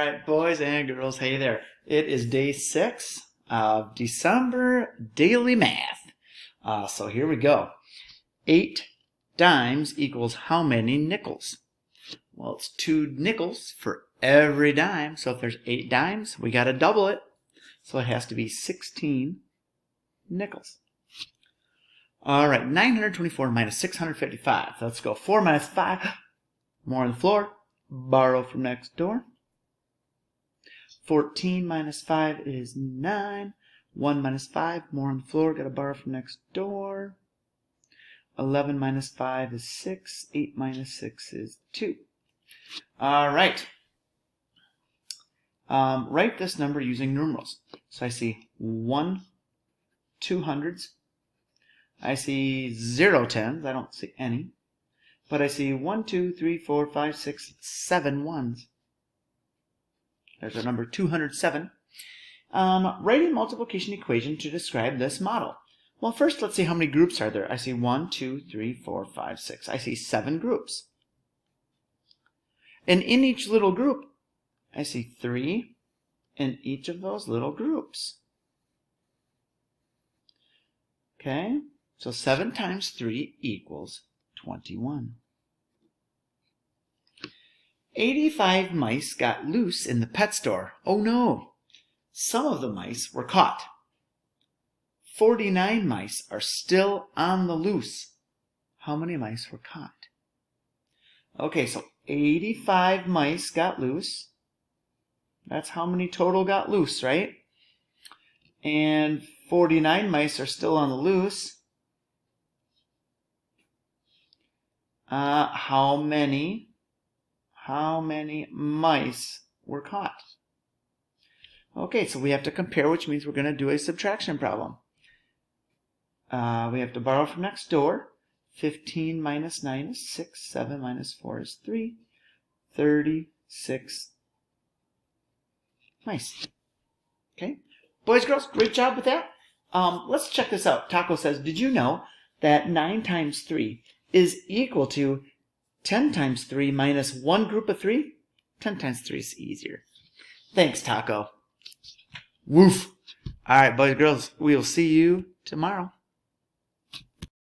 right, boys and girls, hey there. It is day 6 of December daily math. So here we go. 8 dimes equals how many nickels? Well, it's 2 nickels for every dime. So if there's 8 dimes, we got to double it. So it has to be 16 nickels. All right, 924 minus 655. Let's go. 4 minus 5. More on the floor. Borrow from next door. 14 minus 5 is 9. 1 minus 5, more on the floor, got to borrow from next door. 11 minus 5 is 6. 8 minus 6 is 2. All right. Write this number using numerals. So I see 1 200s. I see 0 tens. I don't see any. But I see 1, 2, 3, 4, 5, 6, 7 ones. There's our number 207. Write a multiplication equation to describe this model. Well, first let's see how many groups are there. I see 1, 2, 3, 4, 5, 6. I see 7 groups. And in each little group, I see 3 in each of those little groups. Okay, so 7 times 3 equals 21. 85 mice got loose in the pet store. Oh no! Some of the mice were caught. 49 mice are still on the loose. How many mice were caught? Okay, so 85 mice got loose. That's how many total got loose, right? And 49 mice are still on the loose. How many mice were caught? Okay, so we have to compare, which means we're going to do a subtraction problem. We have to borrow from next door. 15 minus 9 is 6. 7 minus 4 is 3. 36 mice. Okay, boys, girls, great job with that. Let's check this out. Taco says, did you know that 9 times 3 is equal to 10 times 3 minus 1 group of 3? 10 times 3 is easier. Thanks, Taco. Woof. All right, boys and girls, we'll see you tomorrow.